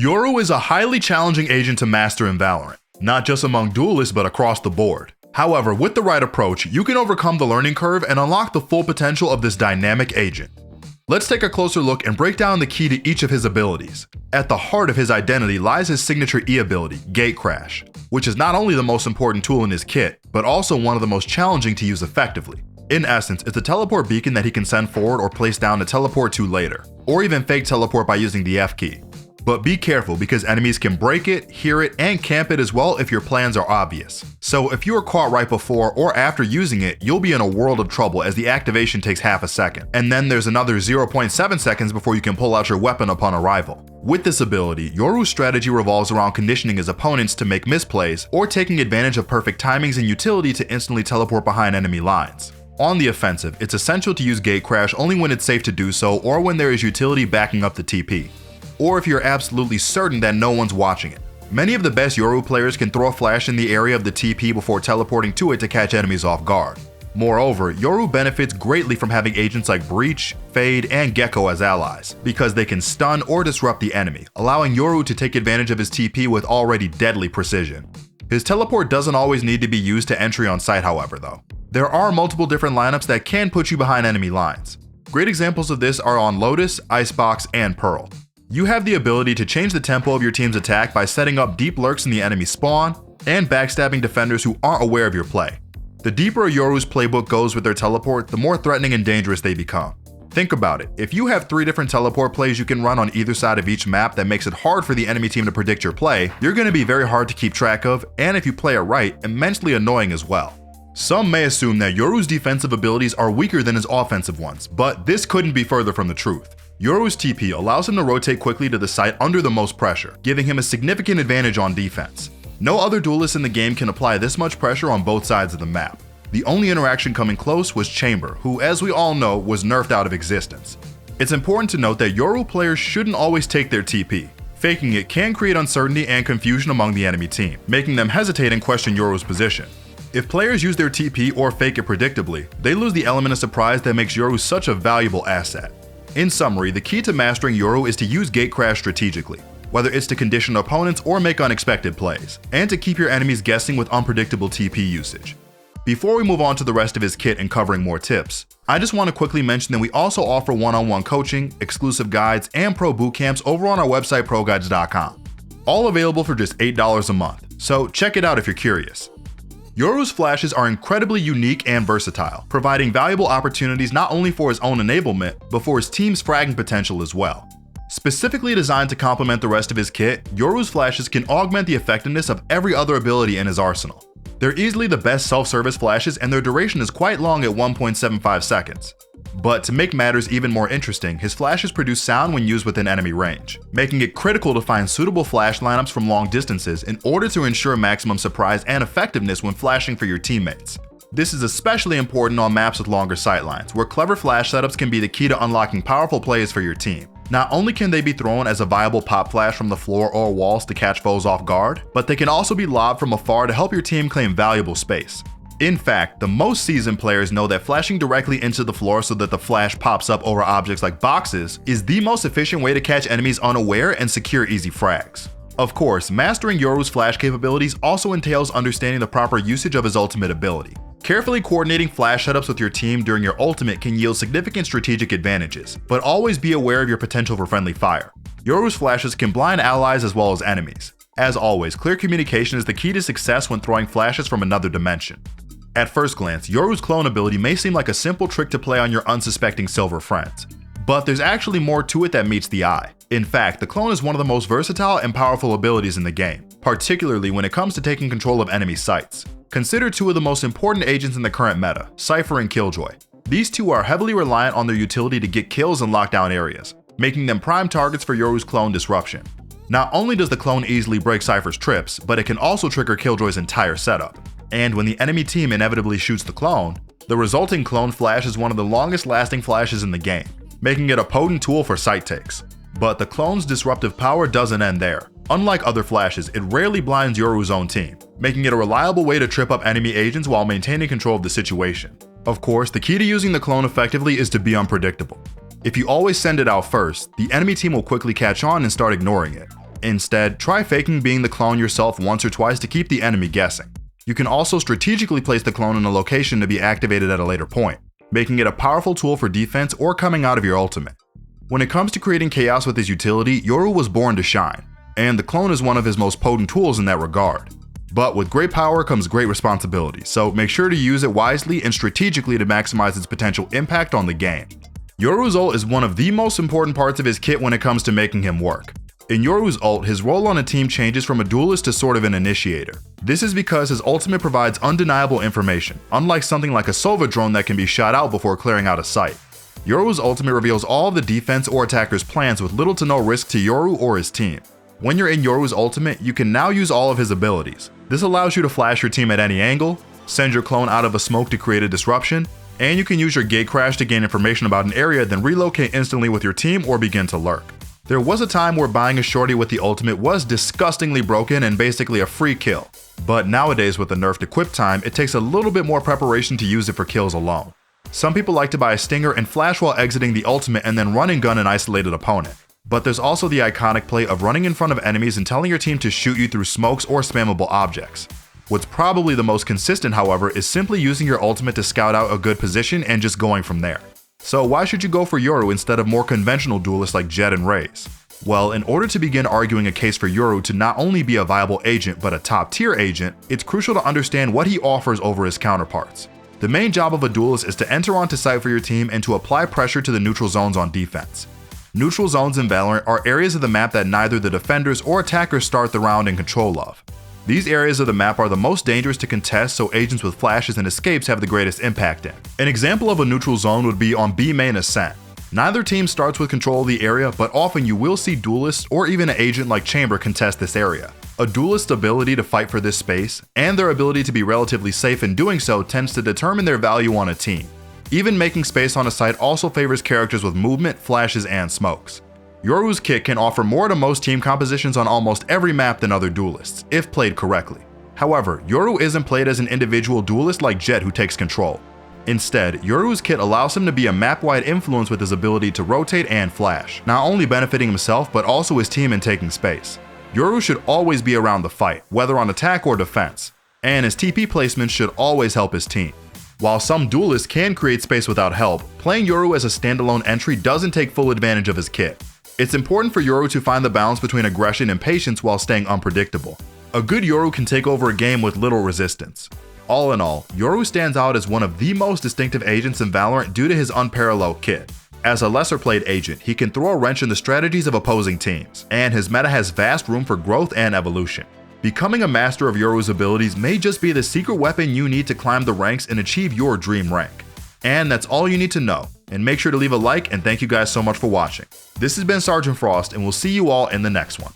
Yoru is a highly challenging agent to master in Valorant, not just among duelists but across the board. However, with the right approach, you can overcome the learning curve and unlock the full potential of this dynamic agent. Let's take a closer look and break down the key to each of his abilities. At the heart of his identity lies his signature E ability, Gate Crash, which is not only the most important tool in his kit, but also one of the most challenging to use effectively. In essence, it's a teleport beacon that he can send forward or place down to teleport to later, or even fake teleport by using the F key. But be careful because enemies can break it, hear it, and camp it as well if your plans are obvious. So if you are caught right before or after using it, you'll be in a world of trouble as the activation takes half a second. And then there's another 0.7 seconds before you can pull out your weapon upon arrival. With this ability, Yoru's strategy revolves around conditioning his opponents to make misplays or taking advantage of perfect timings and utility to instantly teleport behind enemy lines. On the offensive, it's essential to use Gate Crash only when it's safe to do so or when there is utility backing up the TP, or if you're absolutely certain that no one's watching it. Many of the best Yoru players can throw a flash in the area of the TP before teleporting to it to catch enemies off guard. Moreover, Yoru benefits greatly from having agents like Breach, Fade, and Gecko as allies, because they can stun or disrupt the enemy, allowing Yoru to take advantage of his TP with already deadly precision. His teleport doesn't always need to be used to entry on site however though. There are multiple different lineups that can put you behind enemy lines. Great examples of this are on Lotus, Icebox, and Pearl. You have the ability to change the tempo of your team's attack by setting up deep lurks in the enemy spawn and backstabbing defenders who aren't aware of your play. The deeper Yoru's playbook goes with their teleport, the more threatening and dangerous they become. Think about it, if you have 3 different teleport plays you can run on either side of each map that makes it hard for the enemy team to predict your play, you're going to be very hard to keep track of, and if you play it right, immensely annoying as well. Some may assume that Yoru's defensive abilities are weaker than his offensive ones, but this couldn't be further from the truth. Yoru's TP allows him to rotate quickly to the site under the most pressure, giving him a significant advantage on defense. No other duelist in the game can apply this much pressure on both sides of the map. The only interaction coming close was Chamber, who as we all know was nerfed out of existence. It's important to note that Yoru players shouldn't always take their TP. Faking it can create uncertainty and confusion among the enemy team, making them hesitate and question Yoru's position. If players use their TP or fake it predictably, they lose the element of surprise that makes Yoru such a valuable asset. In summary, the key to mastering Yoru is to use Gate Crash strategically, whether it's to condition opponents or make unexpected plays, and to keep your enemies guessing with unpredictable TP usage. Before we move on to the rest of his kit and covering more tips, I just want to quickly mention that we also offer one-on-one coaching, exclusive guides, and pro bootcamps over on our website ProGuides.com. All available for just $8 a month, so check it out if you're curious. Yoru's flashes are incredibly unique and versatile, providing valuable opportunities not only for his own enablement, but for his team's fragging potential as well. Specifically designed to complement the rest of his kit, Yoru's flashes can augment the effectiveness of every other ability in his arsenal. They're easily the best self-service flashes and their duration is quite long at 1.75 seconds. But to make matters even more interesting, his flashes produce sound when used within enemy range, making it critical to find suitable flash lineups from long distances in order to ensure maximum surprise and effectiveness when flashing for your teammates. This is especially important on maps with longer sightlines, where clever flash setups can be the key to unlocking powerful plays for your team. Not only can they be thrown as a viable pop flash from the floor or walls to catch foes off guard, but they can also be lobbed from afar to help your team claim valuable space. In fact, the most seasoned players know that flashing directly into the floor so that the flash pops up over objects like boxes is the most efficient way to catch enemies unaware and secure easy frags. Of course, mastering Yoru's flash capabilities also entails understanding the proper usage of his ultimate ability. Carefully coordinating flash setups with your team during your ultimate can yield significant strategic advantages, but always be aware of your potential for friendly fire. Yoru's flashes can blind allies as well as enemies. As always, clear communication is the key to success when throwing flashes from another dimension. At first glance, Yoru's clone ability may seem like a simple trick to play on your unsuspecting silver friends, but there's actually more to it that meets the eye. In fact, the clone is one of the most versatile and powerful abilities in the game, particularly when it comes to taking control of enemy sites. Consider 2 of the most important agents in the current meta, Cypher and Killjoy. These 2 are heavily reliant on their utility to get kills and lock down areas, making them prime targets for Yoru's clone disruption. Not only does the clone easily break Cypher's trips, but it can also trigger Killjoy's entire setup. And when the enemy team inevitably shoots the clone, the resulting clone flash is one of the longest lasting flashes in the game, making it a potent tool for site takes. But the clone's disruptive power doesn't end there. Unlike other flashes, it rarely blinds Yoru's own team, making it a reliable way to trip up enemy agents while maintaining control of the situation. Of course, the key to using the clone effectively is to be unpredictable. If you always send it out first, the enemy team will quickly catch on and start ignoring it. Instead, try faking being the clone yourself once or twice to keep the enemy guessing. You can also strategically place the clone in a location to be activated at a later point, making it a powerful tool for defense or coming out of your ultimate. When it comes to creating chaos with his utility, Yoru was born to shine, and the clone is one of his most potent tools in that regard. But with great power comes great responsibility, so make sure to use it wisely and strategically to maximize its potential impact on the game. Yoru's ult is one of the most important parts of his kit when it comes to making him work. In Yoru's ult, his role on a team changes from a duelist to sort of an initiator. This is because his ultimate provides undeniable information, unlike something like a Sova drone that can be shot out before clearing out a site. Yoru's ultimate reveals all of the defense or attacker's plans with little to no risk to Yoru or his team. When you're in Yoru's ultimate, you can now use all of his abilities. This allows you to flash your team at any angle, send your clone out of a smoke to create a disruption, and you can use your gate crash to gain information about an area, then relocate instantly with your team or begin to lurk. There was a time where buying a shorty with the ultimate was disgustingly broken and basically a free kill. But nowadays with the nerfed equip time, it takes a little bit more preparation to use it for kills alone. Some people like to buy a stinger and flash while exiting the ultimate and then run and gun an isolated opponent. But there's also the iconic play of running in front of enemies and telling your team to shoot you through smokes or spammable objects. What's probably the most consistent, however, is simply using your ultimate to scout out a good position and just going from there. So why should you go for Yoru instead of more conventional duelists like Jett and Raze? Well, in order to begin arguing a case for Yoru to not only be a viable agent but a top tier agent, it's crucial to understand what he offers over his counterparts. The main job of a duelist is to enter onto site for your team and to apply pressure to the neutral zones on defense. Neutral zones in Valorant are areas of the map that neither the defenders or attackers start the round in control of. These areas of the map are the most dangerous to contest, so agents with flashes and escapes have the greatest impact in. An example of a neutral zone would be on B main Ascent. Neither team starts with control of the area, but often you will see duelists or even an agent like Chamber contest this area. A duelist's ability to fight for this space, and their ability to be relatively safe in doing so, tends to determine their value on a team. Even making space on a site also favors characters with movement, flashes, and smokes. Yoru's kit can offer more to most team compositions on almost every map than other duelists, if played correctly. However, Yoru isn't played as an individual duelist like Jett who takes control. Instead, Yoru's kit allows him to be a map-wide influence with his ability to rotate and flash, not only benefiting himself but also his team in taking space. Yoru should always be around the fight, whether on attack or defense, and his TP placements should always help his team. While some duelists can create space without help, playing Yoru as a standalone entry doesn't take full advantage of his kit. It's important for Yoru to find the balance between aggression and patience while staying unpredictable. A good Yoru can take over a game with little resistance. All in all, Yoru stands out as one of the most distinctive agents in Valorant due to his unparalleled kit. As a lesser played agent, he can throw a wrench in the strategies of opposing teams, and his meta has vast room for growth and evolution. Becoming a master of Yoru's abilities may just be the secret weapon you need to climb the ranks and achieve your dream rank. And that's all you need to know, and make sure to leave a like, and thank you guys so much for watching. This has been Sergeant Frost, and we'll see you all in the next one.